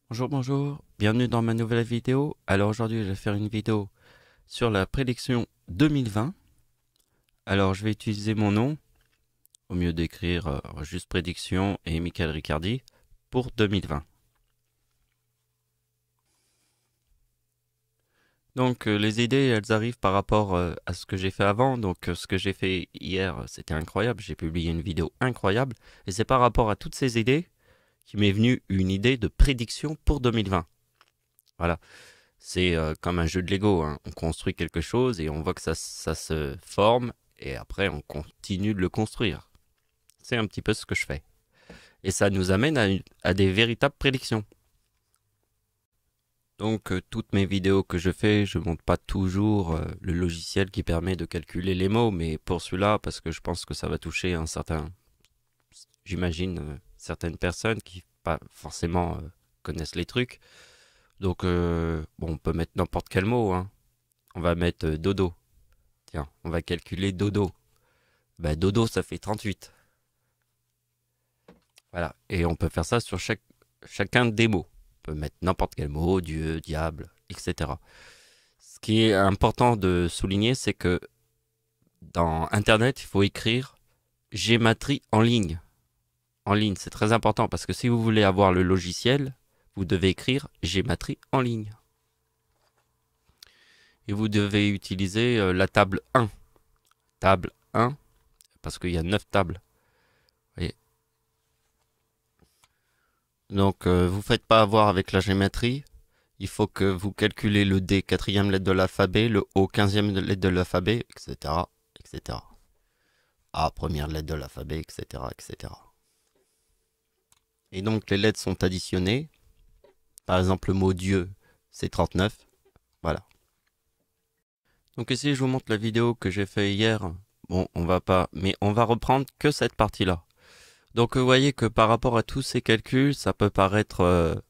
Bonjour, bonjour, bienvenue dans ma nouvelle vidéo. Alors aujourd'hui, je vais faire une vidéo sur la prédiction 2020. Alors je vais utiliser mon nom, au mieux d'écrire juste prédiction et Michael Riccardi pour 2020. Donc les idées, elles arrivent par rapport à ce que j'ai fait avant. Donc ce que j'ai fait hier, c'était incroyable. J'ai publié une vidéo incroyable. Et c'est par rapport à toutes ces idées qui m'est venue une idée de prédiction pour 2020. Voilà. C'est comme un jeu de Lego, hein. On construit quelque chose et on voit que ça se forme et après on continue de le construire. C'est un petit peu ce que je fais. Et ça nous amène à des véritables prédictions. Donc toutes mes vidéos que je fais, je montre pas toujours le logiciel qui permet de calculer les mots, mais pour celui-là, parce que je pense que ça va toucher un certain, j'imagine, certaines personnes qui pas forcément connaissent les trucs. Donc bon, on peut mettre n'importe quel mot, hein. On va mettre dodo. Tiens, on va calculer dodo. Bah, dodo, ça fait 38. Voilà. Et on peut faire ça sur chacun des mots. On peut mettre n'importe quel mot, Dieu, diable, etc. Ce qui est important de souligner, c'est que dans Internet, il faut écrire gématrie en ligne. En ligne, c'est très important parce que si vous voulez avoir le logiciel, vous devez écrire gématrie en ligne. Et vous devez utiliser la table 1. Table 1, parce qu'il y a 9 tables. Voyez. Donc, vous faites pas avoir avec la géométrie. Il faut que vous calculez le D, quatrième lettre de l'alphabet, le O, 15e lettre de l'alphabet, etc., etc. A, première lettre de l'alphabet, etc., etc. Et donc, les lettres sont additionnées. Par exemple, le mot Dieu, c'est 39. Voilà. Donc ici, je vous montre la vidéo que j'ai fait hier. Bon, on va pas, mais on va reprendre que cette partie-là. Donc, vous voyez que par rapport à tous ces calculs, ça peut paraître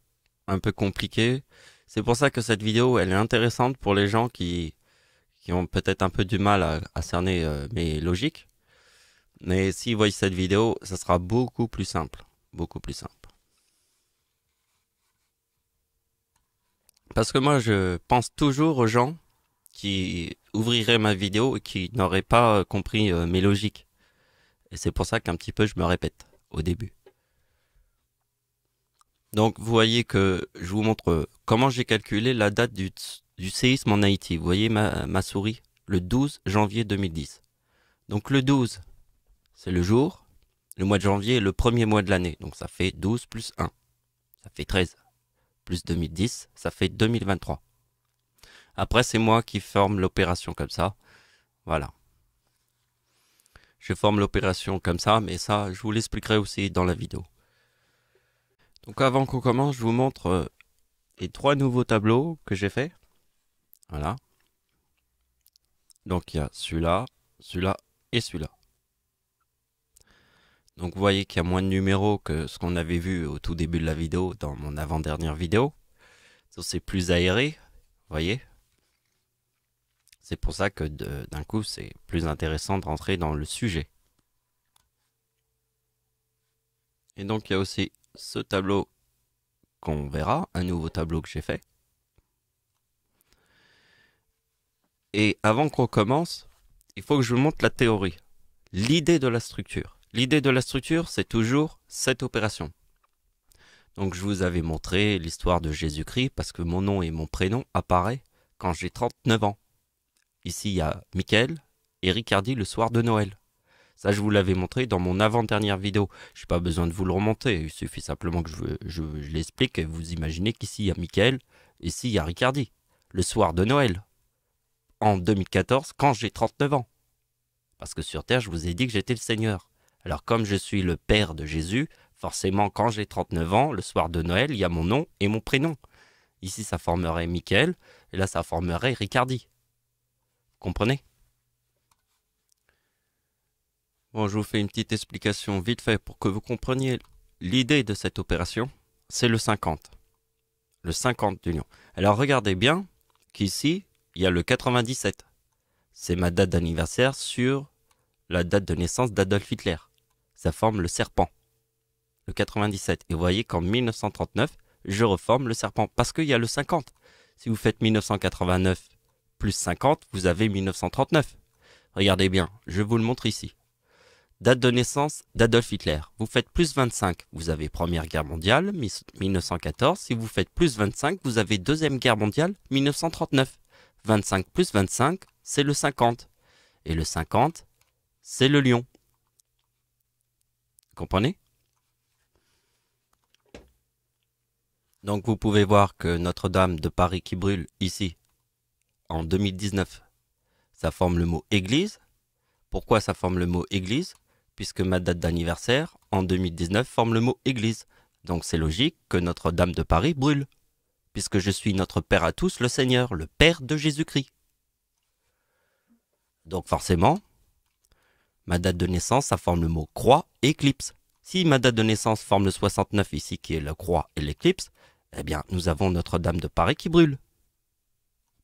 un peu compliqué. C'est pour ça que cette vidéo, elle est intéressante pour les gens qui ont peut-être un peu du mal à cerner mes logiques. Mais s'ils voient cette vidéo, ça sera beaucoup plus simple. Beaucoup plus simple. Parce que moi, je pense toujours aux gens qui ouvriraient ma vidéo et qui n'auraient pas compris mes logiques. Et c'est pour ça qu'un petit peu je me répète au début. Donc vous voyez que je vous montre comment j'ai calculé la date du séisme en Haïti. Vous voyez ma souris? Le 12 janvier 2010. Donc le 12, c'est le jour. Le mois de janvier est le premier mois de l'année. Donc ça fait 12 plus 1. Ça fait 13. Plus 2010, ça fait 2023. Après, c'est moi qui forme l'opération comme ça. Voilà. Je forme l'opération comme ça, mais ça, je vous l'expliquerai aussi dans la vidéo. Donc avant qu'on commence, je vous montre les 3 nouveaux tableaux que j'ai faits. Voilà. Donc il y a celui-là, celui-là et celui-là. Donc vous voyez qu'il y a moins de numéros que ce qu'on avait vu au tout début de la vidéo dans mon avant-dernière vidéo. C'est plus aéré, vous voyez. C'est pour ça que d'un coup c'est plus intéressant de rentrer dans le sujet. Et donc il y a aussi ce tableau qu'on verra, un nouveau tableau que j'ai fait. Et avant qu'on commence, il faut que je vous montre la théorie, l'idée de la structure. L'idée de la structure, c'est toujours cette opération. Donc je vous avais montré l'histoire de Jésus-Christ parce que mon nom et mon prénom apparaissent quand j'ai 39 ans. Ici, il y a Michael et Riccardi le soir de Noël. Ça, je vous l'avais montré dans mon avant-dernière vidéo. Je n'ai pas besoin de vous le remonter. Il suffit simplement que je l'explique et vous imaginez qu'ici, il y a Michael, ici, il y a Riccardi. Le soir de Noël. En 2014, quand j'ai 39 ans. Parce que sur Terre, je vous ai dit que j'étais le Seigneur. Alors comme je suis le père de Jésus, forcément quand j'ai 39 ans, le soir de Noël, il y a mon nom et mon prénom. Ici ça formerait Michael, et là ça formerait Riccardi. Vous comprenez? Bon, je vous fais une petite explication vite fait pour que vous compreniez l'idée de cette opération. C'est le 50. Le 50 d'union. Alors regardez bien qu'ici, il y a le 97. C'est ma date d'anniversaire sur la date de naissance d'Adolf Hitler. Ça forme le serpent, le 97. Et vous voyez qu'en 1939, je reforme le serpent. Parce qu'il y a le 50. Si vous faites 1989 plus 50, vous avez 1939. Regardez bien, je vous le montre ici. Date de naissance d'Adolf Hitler. Vous faites plus 25, vous avez Première Guerre mondiale, 1914. Si vous faites plus 25, vous avez Deuxième Guerre mondiale, 1939. 25 plus 25, c'est le 50. Et le 50, c'est le lion. Comprenez? Donc vous pouvez voir que Notre-Dame de Paris qui brûle ici, en 2019, ça forme le mot église. Pourquoi ça forme le mot église? Puisque ma date d'anniversaire, en 2019, forme le mot église. Donc c'est logique que Notre-Dame de Paris brûle, puisque je suis notre Père à tous, le Seigneur, le Père de Jésus-Christ. Donc forcément, ma date de naissance, ça forme le mot croix, éclipse. Si ma date de naissance forme le 69 ici, qui est la croix et l'éclipse, eh bien, nous avons Notre-Dame de Paris qui brûle.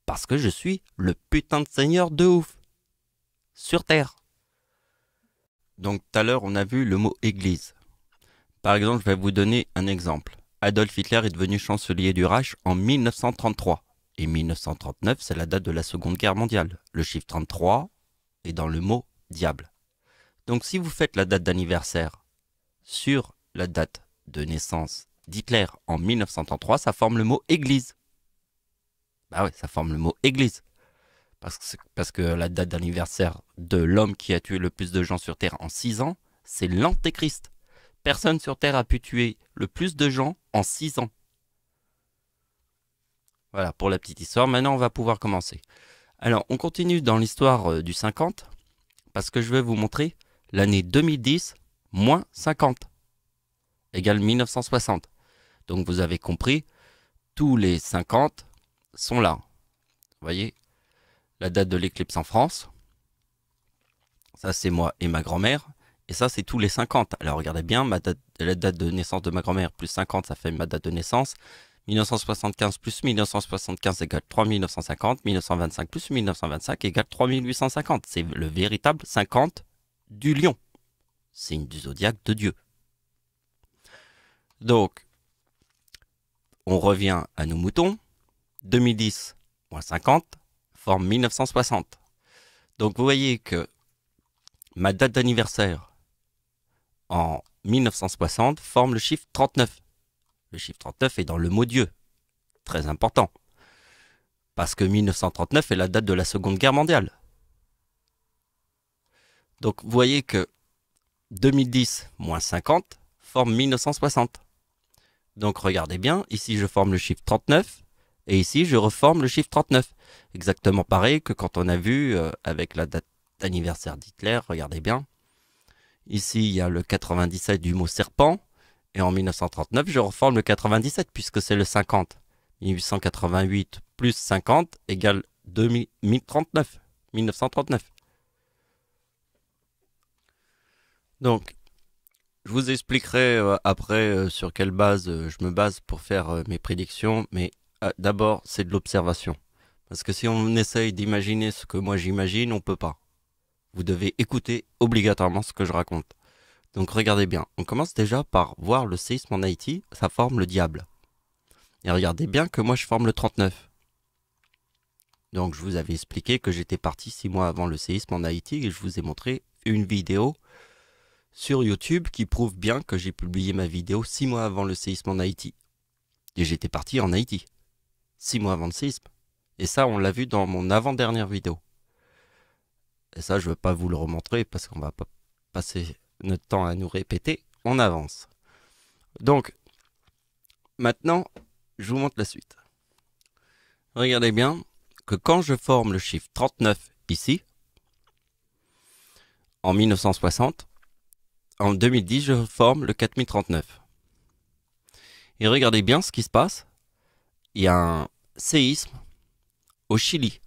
Parce que je suis le putain de Seigneur de ouf. Sur Terre. Donc tout à l'heure, on a vu le mot église. Par exemple, je vais vous donner un exemple. Adolf Hitler est devenu chancelier du Reich en 1933. Et 1939, c'est la date de la Seconde Guerre mondiale. Le chiffre 33 est dans le mot diable. Donc si vous faites la date d'anniversaire sur la date de naissance d'Hitler en 1933, ça forme le mot église. Bah ouais, ça forme le mot église. Parce que la date d'anniversaire de l'homme qui a tué le plus de gens sur Terre en 6 ans, c'est l'Antéchrist. Personne sur Terre a pu tuer le plus de gens en 6 ans. Voilà, pour la petite histoire. Maintenant, on va pouvoir commencer. Alors, on continue dans l'histoire du 50, parce que je vais vous montrer l'année 2010 moins 50 égale 1960. Donc, vous avez compris, tous les 50 sont là. Vous voyez ? La date de l'éclipse en France. Ça, c'est moi et ma grand-mère. Et ça, c'est tous les 50. Alors, regardez bien, la date de naissance de ma grand-mère plus 50, ça fait ma date de naissance. 1975 plus 1975 égale 3950. 1925 plus 1925 égale 3850. C'est le véritable 50 du lion. Signe du zodiaque de Dieu. Donc, on revient à nos moutons. 2010 moins 50. Forme 1960. Donc vous voyez que ma date d'anniversaire en 1960 forme le chiffre 39. Le chiffre 39 est dans le mot Dieu. Très important. Parce que 1939 est la date de la Seconde Guerre mondiale. Donc vous voyez que 2010 moins 50 forme 1960. Donc regardez bien, ici je forme le chiffre 39. Et ici, je reforme le chiffre 39. Exactement pareil que quand on a vu avec la date d'anniversaire d'Hitler. Regardez bien. Ici, il y a le 97 du mot serpent. Et en 1939, je reforme le 97 puisque c'est le 50. 1888 plus 50 égale 2039. 1939. Donc, je vous expliquerai après sur quelle base je me base pour faire mes prédictions. Mais d'abord, c'est de l'observation. Parce que si on essaye d'imaginer ce que moi j'imagine, on peut pas. Vous devez écouter obligatoirement ce que je raconte. Donc regardez bien, on commence déjà par voir le séisme en Haïti, ça forme le diable. Et regardez bien que moi je forme le 39. Donc je vous avais expliqué que j'étais parti 6 mois avant le séisme en Haïti et je vous ai montré une vidéo sur YouTube qui prouve bien que j'ai publié ma vidéo 6 mois avant le séisme en Haïti. Et j'étais parti en Haïti. 6 mois avant le séisme. Et ça, on l'a vu dans mon avant-dernière vidéo. Et ça, je ne veux pas vous le remontrer parce qu'on va pas passer notre temps à nous répéter. On avance. Donc, maintenant, je vous montre la suite. Regardez bien que quand je forme le chiffre 39 ici, en 1960, en 2010, je forme le 4039. Et regardez bien ce qui se passe. Il y a un séisme au Chili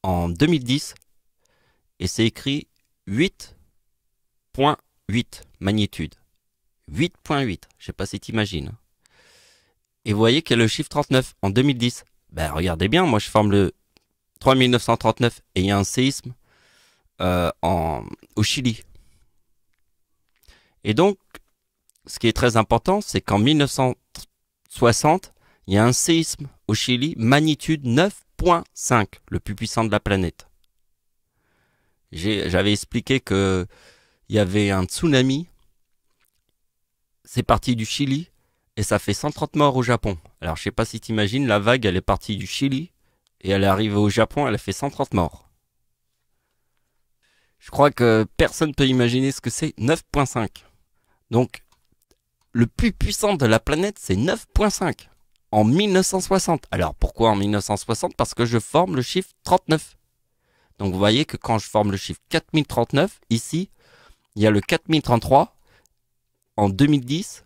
en 2010 et c'est écrit 8.8 magnitude. 8.8, je sais pas si t'imagines. Et vous voyez qu'il y a le chiffre 39 en 2010. Ben regardez bien, moi je forme le 3939 et il y a un séisme au Chili. Et donc, ce qui est très important, c'est qu'en 1960, 1960, il y a un séisme au Chili, magnitude 9.5, le plus puissant de la planète. J'avais expliqué que il y avait un tsunami, c'est parti du Chili, et ça fait 130 morts au Japon. Alors je sais pas si t'imagines, la vague elle est partie du Chili, et elle est arrivée au Japon, elle a fait 130 morts. Je crois que personne peut imaginer ce que c'est 9.5. Donc, le plus puissant de la planète, c'est 9.5. En 1960. Alors, pourquoi en 1960? Parce que je forme le chiffre 39. Donc, vous voyez que quand je forme le chiffre 4039, ici, il y a le 4033 en 2010.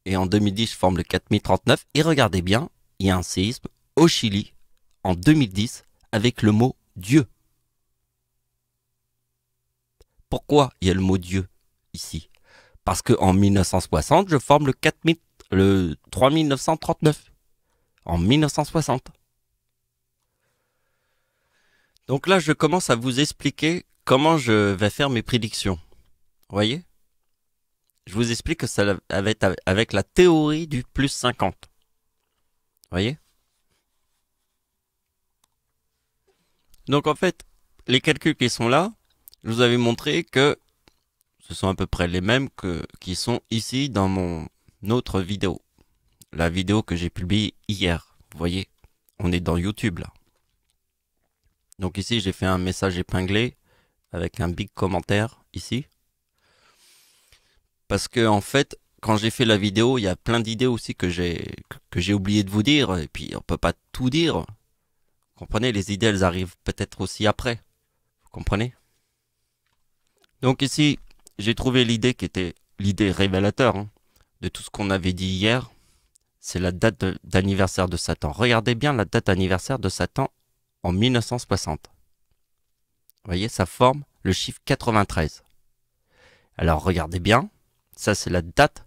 Et en 2010, je forme le 4039. Et regardez bien, il y a un séisme au Chili en 2010 avec le mot Dieu. Pourquoi il y a le mot Dieu ici? Parce que en 1960, je forme le 3939. En 1960. Donc là, je commence à vous expliquer comment je vais faire mes prédictions. Vous voyez? Je vous explique que ça va être avec la théorie du plus 50. Vous voyez? Donc en fait, les calculs qui sont là, je vous avais montré que ce sont à peu près les mêmes qui sont ici dans mon autre vidéo. La vidéo que j'ai publiée hier. Vous voyez, on est dans YouTube là. Donc ici, j'ai fait un message épinglé avec un big commentaire ici. Parce que en fait, quand j'ai fait la vidéo, il y a plein d'idées aussi que j'ai oublié de vous dire. Et puis, on peut pas tout dire. Vous comprenez, les idées, elles arrivent peut-être aussi après. Vous comprenez? Donc ici, j'ai trouvé l'idée qui était l'idée révélateur de tout ce qu'on avait dit hier. C'est la date d'anniversaire de Satan. Regardez bien la date d'anniversaire de Satan en 1960. Vous voyez, ça forme le chiffre 93. Alors regardez bien, ça c'est la date,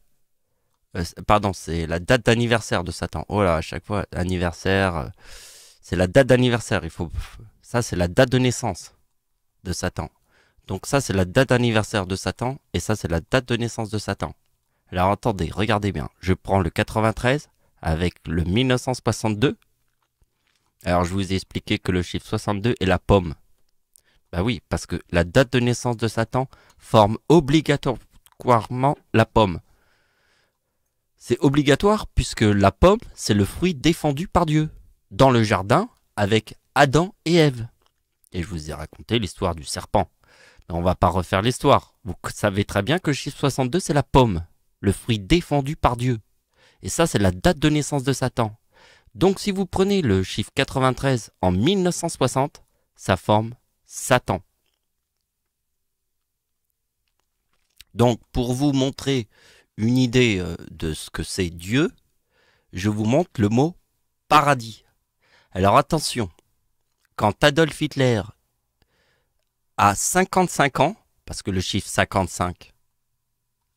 c'est la date d'anniversaire de Satan. Oh là, à chaque fois, anniversaire, c'est la date d'anniversaire. Ça c'est la date de naissance de Satan. Donc ça c'est la date d'anniversaire de Satan et ça c'est la date de naissance de Satan. Alors attendez, regardez bien. Je prends le 93 avec le 1962. Alors je vous ai expliqué que le chiffre 62 est la pomme. Bah oui, parce que la date de naissance de Satan forme obligatoirement la pomme. C'est obligatoire puisque la pomme, c'est le fruit défendu par Dieu dans le jardin avec Adam et Ève. Et je vous ai raconté l'histoire du serpent. Mais on va pas refaire l'histoire. Vous savez très bien que le chiffre 62, c'est la pomme, le fruit défendu par Dieu. Et ça, c'est la date de naissance de Satan. Donc si vous prenez le chiffre 93 en 1960, ça forme Satan. Donc pour vous montrer une idée de ce que c'est Dieu, je vous montre le mot paradis. Alors attention, quand Adolf Hitler a 55 ans, parce que le chiffre 55,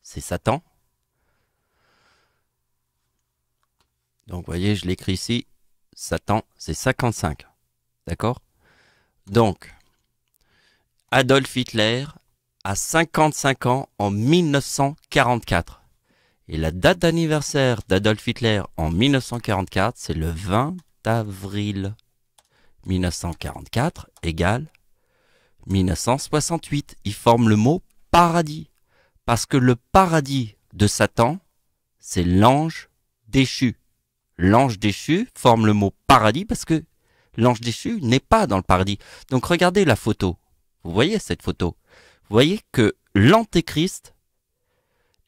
c'est Satan. Donc vous voyez, je l'écris ici, Satan, c'est 55. D'accord? Donc, Adolf Hitler a 55 ans en 1944. Et la date d'anniversaire d'Adolf Hitler en 1944, c'est le 20 avril. 1944 égale 1968. Il forme le mot paradis. Parce que le paradis de Satan, c'est l'ange déchu. L'ange déchu forme le mot paradis parce que l'ange déchu n'est pas dans le paradis. Donc regardez la photo. Vous voyez cette photo? Vous voyez que l'antéchrist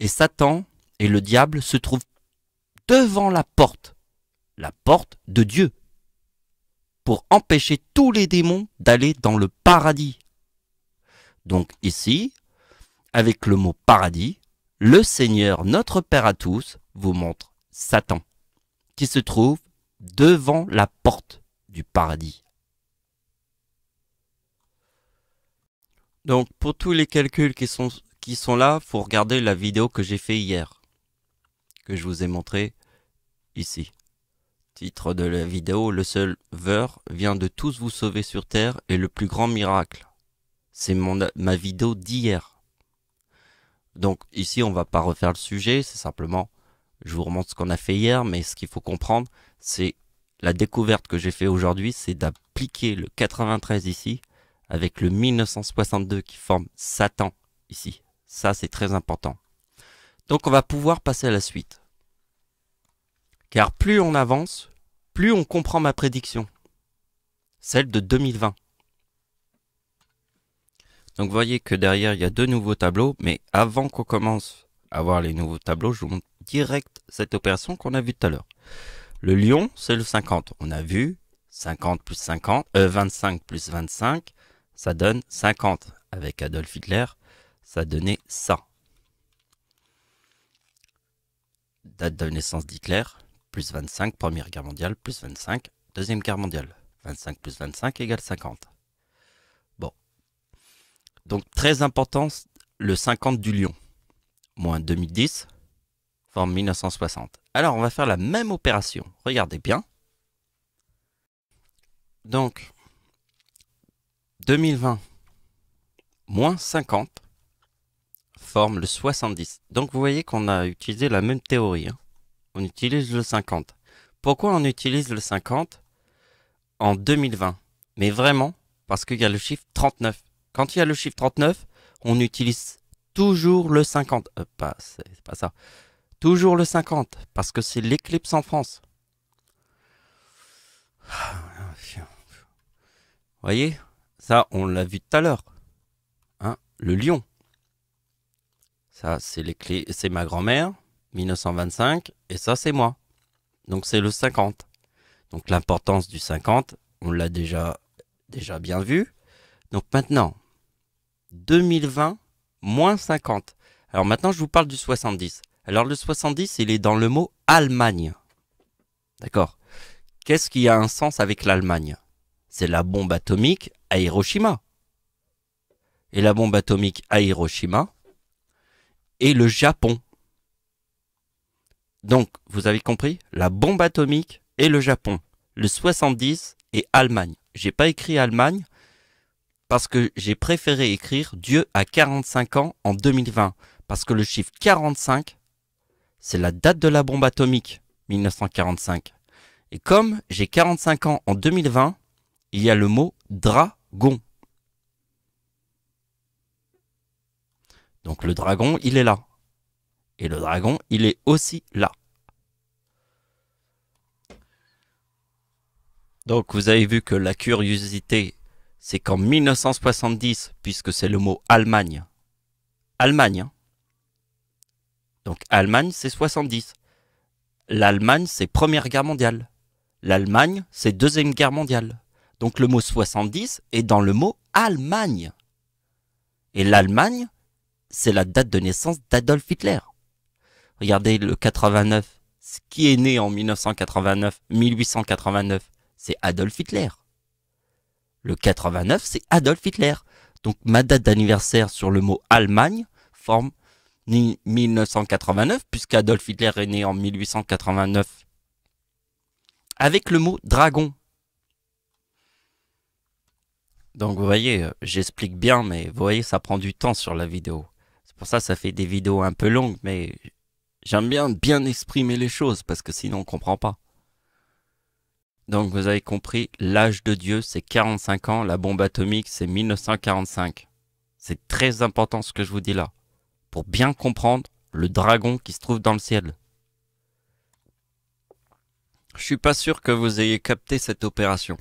et Satan et le diable se trouvent devant la porte de Dieu, pour empêcher tous les démons d'aller dans le paradis. Donc ici, avec le mot paradis, le Seigneur, notre Père à tous, vous montre Satan, qui se trouve devant la porte du paradis. Donc pour tous les calculs qui sont là, faut regarder la vidéo que j'ai fait hier, que je vous ai montré ici. Titre de la vidéo, le Sauveur vient de tous vous sauver sur terre et le plus grand miracle. C'est ma vidéo d'hier. Donc ici on va pas refaire le sujet, c'est simplement Je vous remontre ce qu'on a fait hier, mais ce qu'il faut comprendre, c'est la découverte que j'ai fait aujourd'hui, c'est d'appliquer le 93 ici avec le 1962 qui forme Satan ici. Ça, c'est très important. Donc, on va pouvoir passer à la suite. Car plus on avance, plus on comprend ma prédiction. Celle de 2020. Donc, vous voyez que derrière, il y a deux nouveaux tableaux. Mais avant qu'on commence à voir les nouveaux tableaux, je vous montre direct cette opération qu'on a vue tout à l'heure. Le lion, c'est le 50. On a vu 50 plus 50, 25 plus 25, ça donne 50. Avec Adolf Hitler, ça donnait ça. Date de naissance d'Hitler, plus 25, Première Guerre mondiale, plus 25, Deuxième Guerre mondiale. 25 plus 25 égale 50. Bon. Donc, très important, le 50 du lion. Moins 2010, forme 1960. Alors, on va faire la même opération. Regardez bien. Donc, 2020 moins 50 forme le 70. Donc, vous voyez qu'on a utilisé la même théorie. Hein. On utilise le 50. Pourquoi on utilise le 50 en 2020? Mais vraiment, parce qu'il y a le chiffre 39. Quand il y a le chiffre 39, on utilise toujours le 50. C'est pas ça. Toujours le 50, parce que c'est l'éclipse en France. Vous voyez, ça, on l'a vu tout à l'heure. Hein, le lion. Ça, c'est ma grand-mère, 1925, et ça, c'est moi. Donc, c'est le 50. Donc, l'importance du 50, on l'a déjà bien vu. Donc, maintenant, 2020 moins 50. Alors, maintenant, je vous parle du 70. Alors, le 70, il est dans le mot Allemagne. D'accord? Qu'est-ce qui a un sens avec l'Allemagne? C'est la bombe atomique à Hiroshima. Et la bombe atomique à Hiroshima et le Japon. Donc, vous avez compris? La bombe atomique et le Japon. Le 70 et Allemagne. J'ai pas écrit Allemagne parce que j'ai préféré écrire Dieu a 45 ans en 2020. Parce que le chiffre 45, c'est la date de la bombe atomique, 1945. Et comme j'ai 45 ans en 2020, il y a le mot dragon. Donc le dragon, il est là. Et le dragon, il est aussi là. Donc vous avez vu que la curiosité, c'est qu'en 1970, puisque c'est le mot Allemagne. Allemagne. Hein. Donc Allemagne, c'est 70. L'Allemagne, c'est Première Guerre mondiale. L'Allemagne, c'est Deuxième Guerre mondiale. Donc le mot 70 est dans le mot Allemagne. Et l'Allemagne, c'est la date de naissance d'Adolf Hitler. Regardez le 89. Ce qui est né en 1889, c'est Adolf Hitler. Le 89, c'est Adolf Hitler. Donc ma date d'anniversaire sur le mot Allemagne forme 1989, puisqu'Adolf Hitler est né en 1889. Avec le mot dragon. Donc vous voyez, j'explique bien, mais vous voyez, ça prend du temps sur la vidéo. C'est pour ça que ça fait des vidéos un peu longues, mais j'aime bien exprimer les choses, parce que sinon on comprend pas. Donc vous avez compris, l'âge de Dieu, c'est 45 ans, la bombe atomique, c'est 1945. C'est très important ce que je vous dis là, pour bien comprendre le dragon qui se trouve dans le ciel. Je suis pas sûr que vous ayez capté cette opération,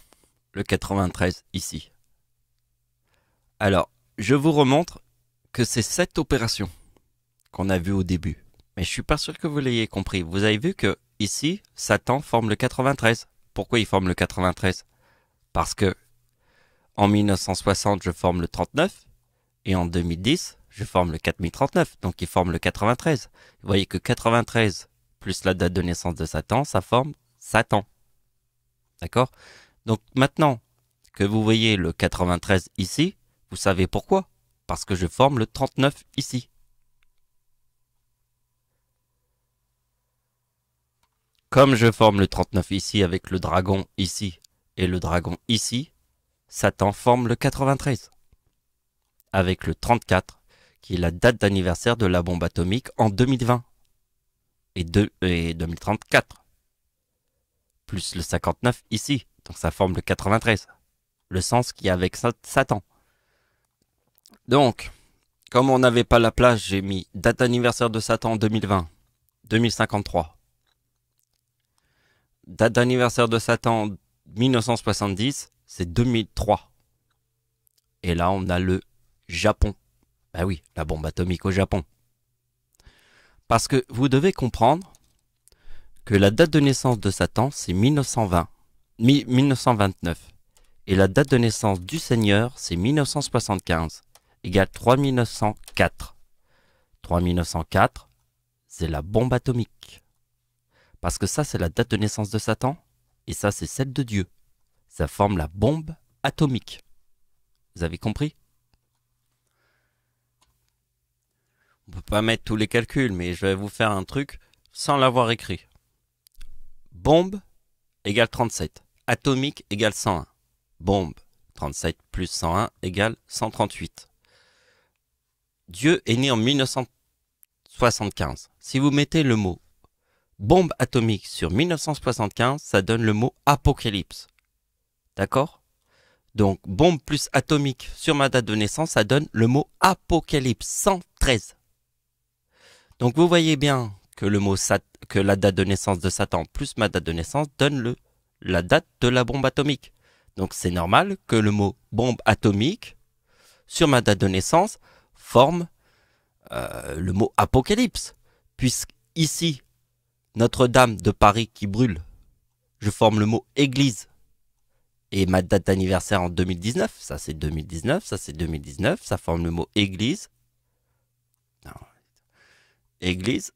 le 93, ici. Alors, je vous remontre que c'est cette opération qu'on a vue au début. Mais je suis pas sûr que vous l'ayez compris. Vous avez vu que ici, Satan forme le 93. Pourquoi il forme le 93? Parce que en 1960, je forme le 39 et en 2010, je forme le 4039. Donc il forme le 93. Vous voyez que 93 plus la date de naissance de Satan, ça forme Satan. D'accord? Donc maintenant que vous voyez le 93 ici, vous savez pourquoi? Parce que je forme le 39 ici. Comme je forme le 39 ici avec le dragon ici et le dragon ici, Satan forme le 93. Avec le 34, qui est la date d'anniversaire de la bombe atomique en 2020. et 2034. Plus le 59 ici. Donc ça forme le 93. Le sens qu'il y a avec Satan. Donc, comme on n'avait pas la place, j'ai mis date d'anniversaire de Satan 2020, 2053. Date d'anniversaire de Satan 1970, c'est 2003. Et là, on a le Japon. Bah oui, la bombe atomique au Japon. Parce que vous devez comprendre que la date de naissance de Satan, c'est 1929. Et la date de naissance du Seigneur, c'est 1975, égale 3904. 3904, c'est la bombe atomique. Parce que ça, c'est la date de naissance de Satan, et ça, c'est celle de Dieu. Ça forme la bombe atomique. Vous avez compris? On peut pas mettre tous les calculs, mais je vais vous faire un truc sans l'avoir écrit. Bombe égale 37. Atomique égale 101. Bombe 37 plus 101 égale 138. Dieu est né en 1975. Si vous mettez le mot bombe atomique sur 1975, ça donne le mot apocalypse. D'accord? Donc bombe plus atomique sur ma date de naissance, ça donne le mot apocalypse 113. Donc vous voyez bien que que la date de naissance de Satan plus ma date de naissance donne la date de la bombe atomique. Donc c'est normal que le mot bombe atomique sur ma date de naissance forme le mot apocalypse. Puisqu'ici, Notre-Dame de Paris qui brûle, je forme le mot église. Et ma date d'anniversaire en 2019, ça c'est 2019, ça c'est 2019, ça forme le mot église. Non. Église,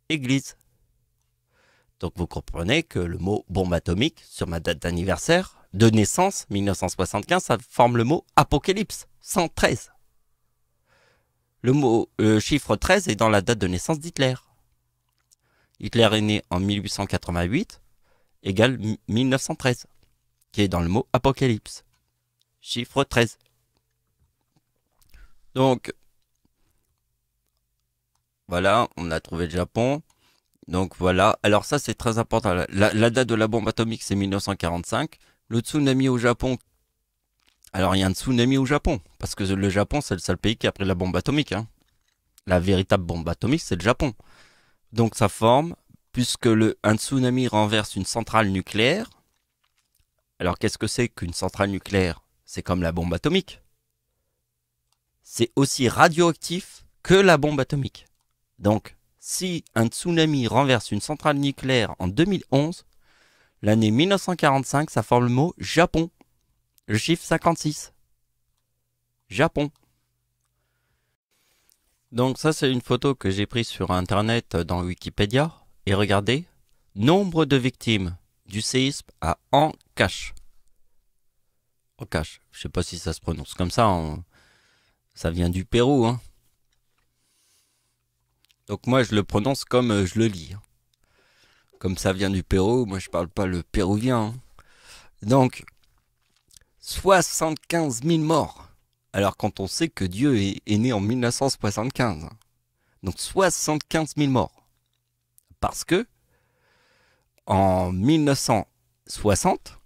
église. Donc vous comprenez que le mot bombe atomique sur ma date d'anniversaire de naissance, 1975, ça forme le mot apocalypse, 113. Le chiffre 13 est dans la date de naissance d'Hitler. Hitler est né en 1888, égale 1913, qui est dans le mot apocalypse. Chiffre 13. Donc, voilà, on a trouvé le Japon. Donc voilà, alors ça c'est très important. La date de la bombe atomique c'est 1945. Le tsunami au Japon. Alors il y a un tsunami au Japon, parce que le Japon c'est le seul pays qui a pris la bombe atomique. Hein. La véritable bombe atomique c'est le Japon. Donc ça forme, puisque un tsunami renverse une centrale nucléaire. Alors qu'est-ce que c'est qu'une centrale nucléaire? C'est comme la bombe atomique. C'est aussi radioactif que la bombe atomique. Donc, si un tsunami renverse une centrale nucléaire en 2011, l'année 1945, ça forme le mot Japon. Le chiffre 56. Japon. Donc ça, c'est une photo que j'ai prise sur Internet dans Wikipédia. Et regardez, nombre de victimes du séisme à Ancash. Ancash, je sais pas si ça se prononce comme ça. Ça vient du Pérou, hein. Donc moi, je le prononce comme je le lis. Comme ça vient du Pérou, moi je parle pas le péruvien. Hein. Donc, 75 000 morts. Alors quand on sait que Dieu est né en 1975. Donc 75 000 morts. Parce que, en 1960,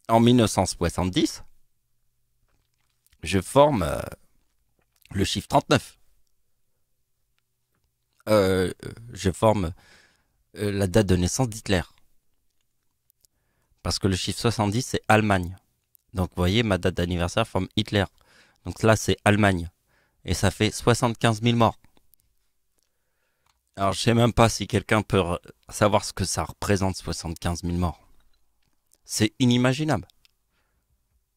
en 1970, je forme le chiffre 39. Je forme la date de naissance d'Hitler. Parce que le chiffre 70, c'est Allemagne. Donc, vous voyez, ma date d'anniversaire forme Hitler. Donc là, c'est Allemagne. Et ça fait 75 000 morts. Alors, je sais même pas si quelqu'un peut savoir ce que ça représente, 75 000 morts. C'est inimaginable.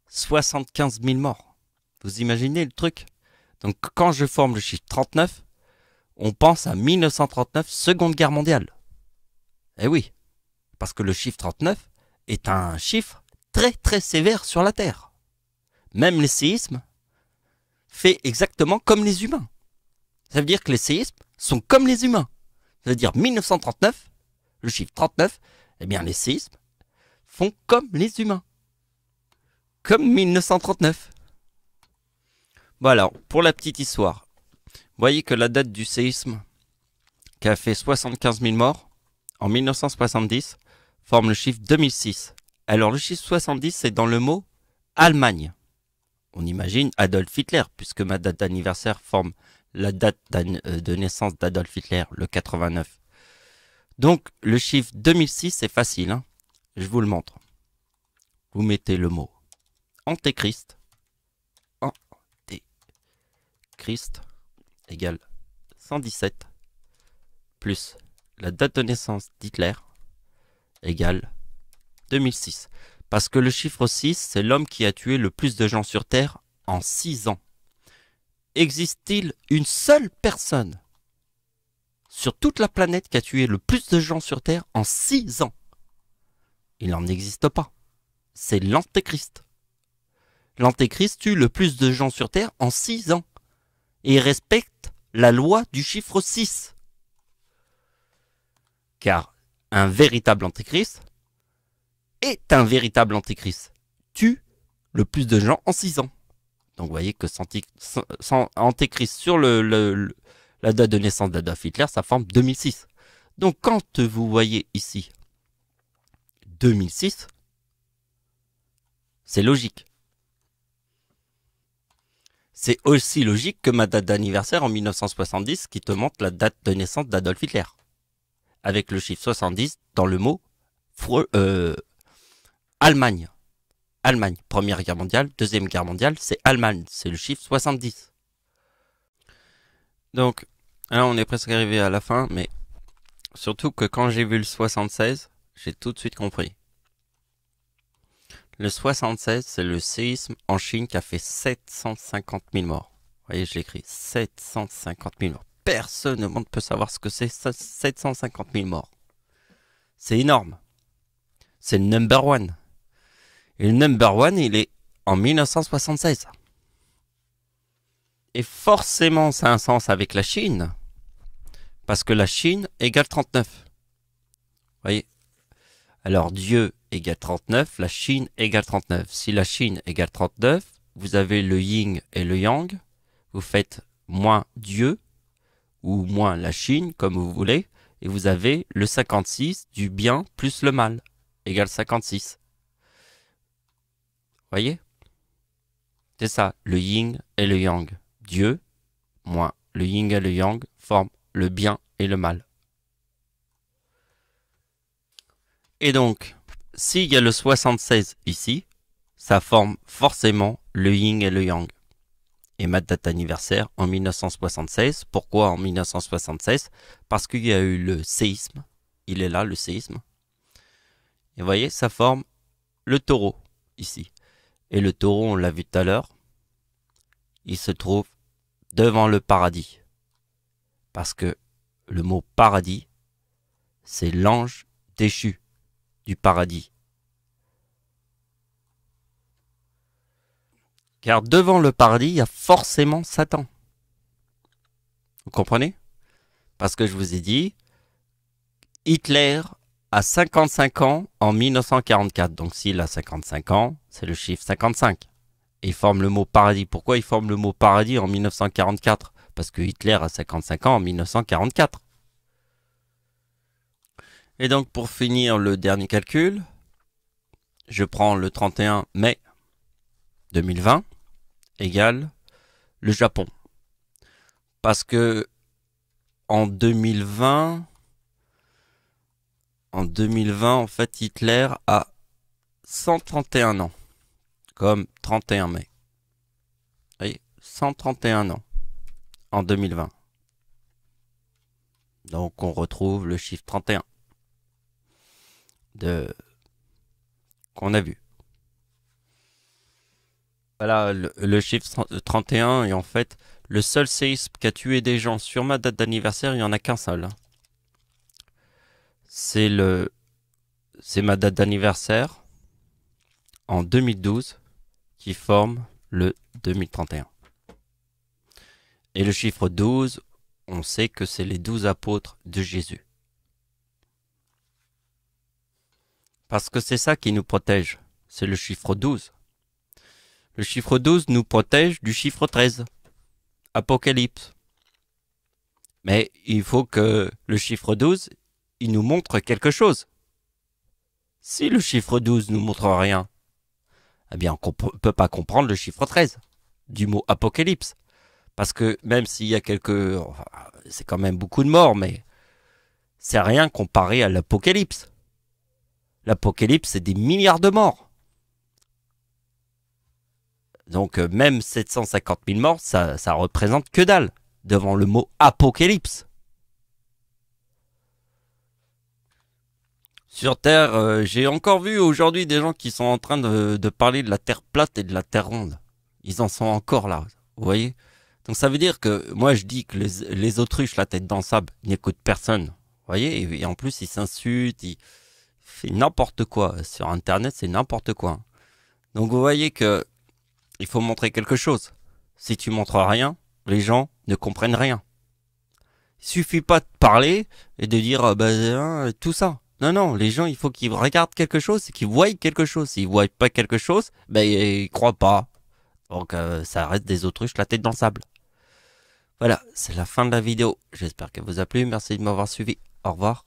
75 000 morts. Vous imaginez le truc? Donc, quand je forme le chiffre 39, on pense à 1939, Seconde Guerre mondiale. Eh oui, parce que le chiffre 39 est un chiffre très très sévère sur la Terre. Même les séismes fait exactement comme les humains. Ça veut dire que les séismes sont comme les humains. Ça veut dire 1939, le chiffre 39, eh bien les séismes font comme les humains. Comme 1939. Voilà, pour la petite histoire. Vous voyez que la date du séisme qui a fait 75 000 morts en 1970, forme le chiffre 2006. Alors le chiffre 70, c'est dans le mot Allemagne. On imagine Adolf Hitler, puisque ma date d'anniversaire forme la date de naissance d'Adolf Hitler, le 89. Donc le chiffre 2006, c'est facile, hein. Je vous le montre. Vous mettez le mot Antéchrist. Antéchrist égale 117 plus la date de naissance d'Hitler égale 2006. Parce que le chiffre 6, c'est l'homme qui a tué le plus de gens sur Terre en 6 ans. Existe-t-il une seule personne sur toute la planète qui a tué le plus de gens sur Terre en 6 ans? Il n'en existe pas. C'est l'Antéchrist. L'Antéchrist tue le plus de gens sur Terre en 6 ans. Et il respecte la loi du chiffre 6. Car un véritable Antéchrist est un véritable Antéchrist. Tue le plus de gens en 6 ans. Donc vous voyez que sans Antéchrist sur la date de naissance d'Adolf Hitler, ça forme 2006. Donc quand vous voyez ici 2006, c'est logique. C'est aussi logique que ma date d'anniversaire en 1970 qui te montre la date de naissance d'Adolf Hitler. Avec le chiffre 70 dans le mot Allemagne. Allemagne, Première Guerre mondiale, Deuxième Guerre mondiale, c'est Allemagne, c'est le chiffre 70. Donc, là on est presque arrivé à la fin, mais surtout que quand j'ai vu le 76, j'ai tout de suite compris. Le 76, c'est le séisme en Chine qui a fait 750 000 morts. Vous voyez, je l'écris, 750 000 morts. Personne au monde peut savoir ce que c'est, 750 000 morts. C'est énorme. C'est le number one. Et le number one, il est en 1976. Et forcément, ça a un sens avec la Chine. Parce que la Chine égale 39. Vous voyez? Alors Dieu égale 39, la Chine égale 39. Si la Chine égale 39, vous avez le yin et le yang. Vous faites moins Dieu ou moins la Chine, comme vous voulez. Et vous avez le 56 du bien plus le mal, égale 56. Voyez? C'est ça, le yin et le yang. Dieu, moins le yin et le yang, forment le bien et le mal. Et donc, s'il y a le 76 ici, ça forme forcément le yin et le yang. Et ma date d'anniversaire en 1976. Pourquoi en 1976? Parce qu'il y a eu le séisme. Il est là, le séisme. Et vous voyez, ça forme le taureau, ici. Et le taureau, on l'a vu tout à l'heure, il se trouve devant le paradis. Parce que le mot paradis, c'est l'ange déchu du paradis. Car devant le paradis, il y a forcément Satan. Vous comprenez? Parce que je vous ai dit, Hitler a 55 ans en 1944. Donc s'il a 55 ans, c'est le chiffre 55. Et il forme le mot paradis. Pourquoi il forme le mot paradis en 1944? Parce que Hitler a 55 ans en 1944. Et donc pour finir le dernier calcul, je prends le 31 mai 2020 égale le Japon. Parce que en 2020, en fait, Hitler a 131 ans. Comme 31 mai. Vous voyez, 131 ans en 2020. Donc on retrouve le chiffre 31 qu'on a vu. Voilà, le chiffre 31 est en fait le seul séisme qui a tué des gens sur ma date d'anniversaire, il n'y en a qu'un seul. C'est ma date d'anniversaire en 2012 qui forme le 2031. Et le chiffre 12, on sait que c'est les 12 apôtres de Jésus. Parce que c'est ça qui nous protège, c'est le chiffre 12. Le chiffre 12 nous protège du chiffre 13. Apocalypse. Mais il faut que le chiffre 12, il nous montre quelque chose. Si le chiffre 12 nous montre rien, eh bien on ne peut pas comprendre le chiffre 13 du mot apocalypse. Parce que même s'il y a enfin, c'est quand même beaucoup de morts, mais c'est rien comparé à l'apocalypse. L'apocalypse, c'est des milliards de morts. Donc même 750 000 morts, ça représente que dalle devant le mot apocalypse. Sur Terre, j'ai encore vu aujourd'hui des gens qui sont en train de parler de la Terre plate et de la Terre ronde. Ils en sont encore là, vous voyez. Donc ça veut dire que moi je dis que les autruches, la tête dans le sable, n'écoutent personne. Vous voyez, et en plus ils s'insultent, ils font n'importe quoi. Sur Internet, c'est n'importe quoi. Donc vous voyez que il faut montrer quelque chose. Si tu montres rien, les gens ne comprennent rien. Il suffit pas de parler et de dire tout ça. Non, non, les gens, il faut qu'ils regardent quelque chose, qu'ils voient quelque chose. S'ils voient pas quelque chose, ben ils croient pas. Donc ça reste des autruches la tête dans le sable. Voilà, c'est la fin de la vidéo. J'espère qu'elle vous a plu. Merci de m'avoir suivi. Au revoir.